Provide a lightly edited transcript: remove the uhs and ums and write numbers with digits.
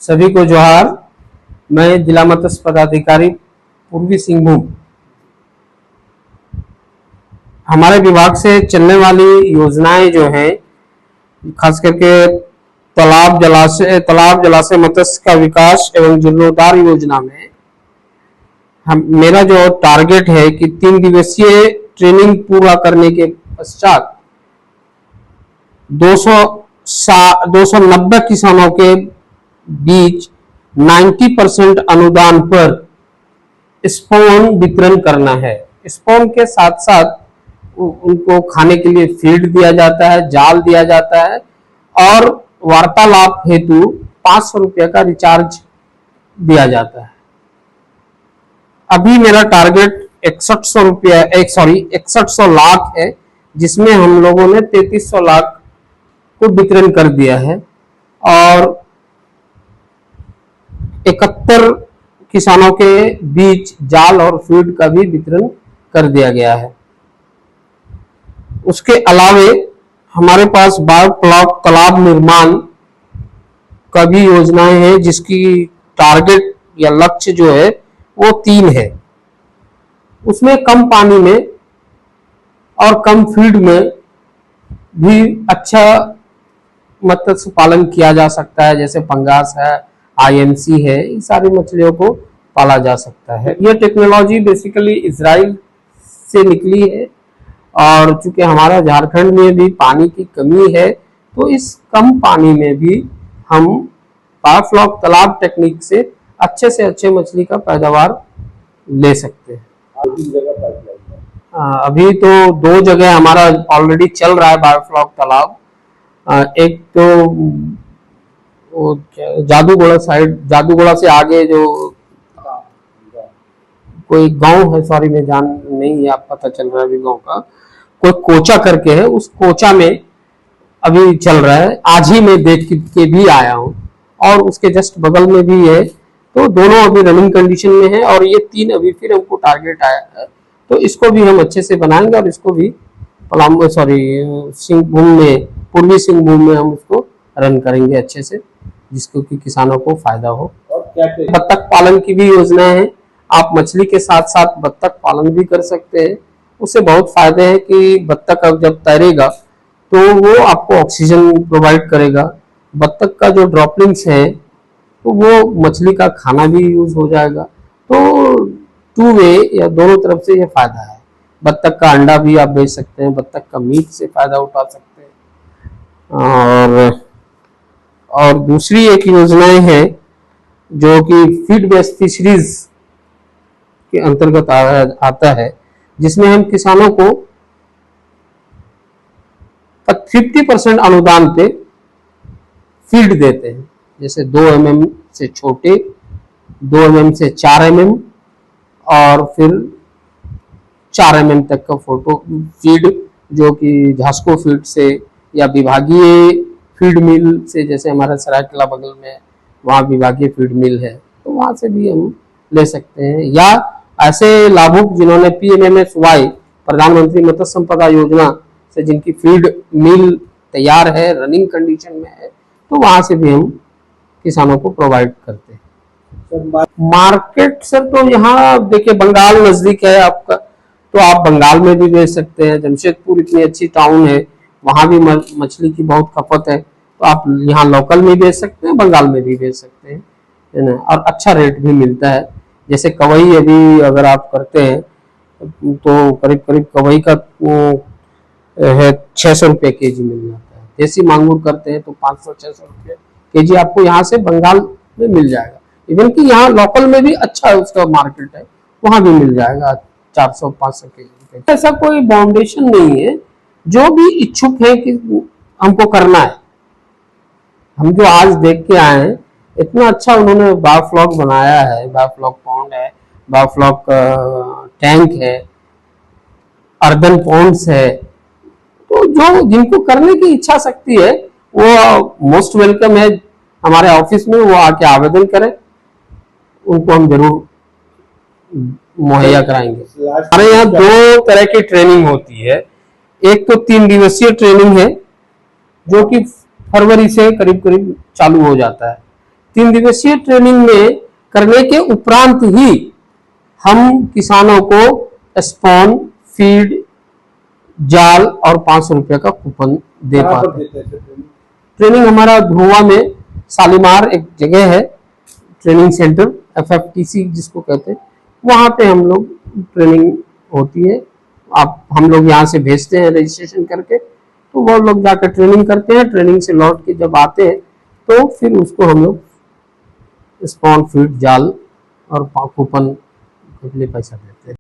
सभी को जोहार। मैं जिला मत्स्य पदाधिकारी पूर्वी सिंहभूम। हमारे विभाग से चलने वाली योजनाएं जो हैं, खास करके तालाब जलाशय मत्स्य का विकास एवं जीर्णोद्धार योजना में मेरा जो टारगेट है कि 3 दिवसीय ट्रेनिंग पूरा करने के पश्चात 290 किसानों के बीच 90% अनुदान पर स्पॉन वितरण करना है। स्पॉन के साथ साथ उनको खाने के लिए फीड दिया जाता है, जाल दिया जाता है और वार्तालाप हेतु 500 रुपये का रिचार्ज दिया जाता है। अभी मेरा टारगेट 6100 लाख है, जिसमें हम लोगों ने 3300 लाख को वितरण कर दिया है और 71 किसानों के बीच जाल और फीड का भी वितरण कर दिया गया है। उसके अलावे हमारे पास बायोफ्लॉक तालाब निर्माण का भी योजनाएं हैं, जिसकी टारगेट या लक्ष्य जो है वो 3 है। उसमें कम पानी में और कम फीड में भी अच्छा मत्स्य पालन किया जा सकता है, जैसे पंगास है, आईएमसी है, ये सारी मछलियों को पाला जा सकता है। यह टेक्नोलॉजी बेसिकली इजराइल से निकली है और चूंकि हमारा झारखंड में भी पानी की कमी है, तो इस कम पानी में भी हम बायोफ्लॉक तालाब टेक्निक से अच्छे मछली का पैदावार ले सकते हैं। अभी तो 2 जगह हमारा ऑलरेडी चल रहा है बायोफ्लॉक तालाब। एक तो जादूगोड़ा साइड, जादूगोड़ा से आगे जो कोई गांव है, सॉरी मैं जान नहीं है, आप पता चल रहा है अभी गांव का, कोई कोचा करके है, उस कोचा में अभी चल रहा है। आज ही मैं देख के भी आया हूँ और उसके जस्ट बगल में भी है, तो दोनों अभी रनिंग कंडीशन में है और ये 3 अभी फिर हमको टारगेट आया है, तो इसको भी हम अच्छे से बनाएंगे और इसको भी सिंहभूम में, पूर्वी सिंहभूम में हम उसको रन करेंगे अच्छे से, जिसको कि किसानों को फायदा हो। बत्तख पालन की भी योजना है, आप मछली के साथ साथ बत्तख पालन भी कर सकते हैं। उससे बहुत फायदे हैं कि बत्तख अब जब तैरेगा तो वो आपको ऑक्सीजन प्रोवाइड करेगा। बत्तख का जो ड्रॉपलिंग्स है तो वो मछली का खाना भी यूज हो जाएगा, तो 2 वे या दोनों तरफ से ये फायदा है। बत्तख का अंडा भी आप बेच सकते हैं, बत्तख का मीट से फायदा उठा सकते हैं। और दूसरी एक योजनाएं हैं जो कि फीड बेस्ड फिशरीज के अंतर्गत आता है, जिसमें हम किसानों को 50% अनुदान पे फीड देते हैं, जैसे 2 mm से छोटे, 2 mm से 4 mm और फिर 4 mm तक का फोटो फीड, जो कि झास्को फीड से या विभागीय फीड मिल से, जैसे हमारा सरायकेला बगल में वहाँ विभागीय फीड मिल है, तो वहाँ से भी हम ले सकते हैं। या ऐसे लाभुक जिन्होंने PMMSY प्रधानमंत्री मत्स्य संपदा योजना से जिनकी फीड मिल तैयार है, रनिंग कंडीशन में है, तो वहां से भी हम किसानों को प्रोवाइड करते हैं। मार्केट सर तो यहाँ देखिए बंगाल नजदीक है आपका, तो आप बंगाल में भी बेच सकते हैं। जमशेदपुर इतनी अच्छी टाउन है, वहां भी मछली की बहुत खपत है, तो आप यहाँ लोकल में बेच सकते हैं, बंगाल में भी बेच सकते हैं, है ना, और अच्छा रेट भी मिलता है। जैसे कवई अभी अगर आप करते हैं तो करीब कवई का है 600 रुपये केजी मिल जाता है। देसी मांगुर करते हैं तो 500-600 रुपये केजी आपको यहाँ से बंगाल में मिल जाएगा। इवन कि यहाँ लोकल में भी अच्छा उसका मार्केट है, वहां भी मिल जाएगा 400-500 केजी। ऐसा कोई बाउंडेशन नहीं है, जो भी इच्छुक है कि हमको करना है। हम जो आज देख के आए हैं, इतना अच्छा उन्होंने बायोफ्लॉक बनाया है, बायोफ्लॉक पॉन्ड है, बायोफ्लॉक टैंक है, अर्बन पॉन्ड्स है, तो जो जिनको करने की इच्छा शक्ति है वो मोस्ट वेलकम है हमारे ऑफिस में, वो आके आवेदन करें, उनको हम जरूर मुहैया कराएंगे। हमारे यहाँ 2 तरह की ट्रेनिंग होती है। एक तो 3 दिवसीय ट्रेनिंग है, जो कि फरवरी से करीब करीब चालू हो जाता है। 3 दिवसीय ट्रेनिंग में करने के उपरांत ही हम किसानों को स्पॉन, फीड, जाल और 500 रुपए का कूपन दे पाते हैं। ट्रेनिंग हमारा धुआ में शालीमार एक जगह है, ट्रेनिंग सेंटर FFTC जिसको कहते हैं, वहां पे हम लोग ट्रेनिंग होती है। हम लोग यहाँ से भेजते हैं रजिस्ट्रेशन करके, तो वो लोग जाकर ट्रेनिंग करते हैं। ट्रेनिंग से लौट के जब आते हैं तो फिर उसको हम लोग स्पॉन, फीड, जाल और कूपन के लिए पैसा देते हैं।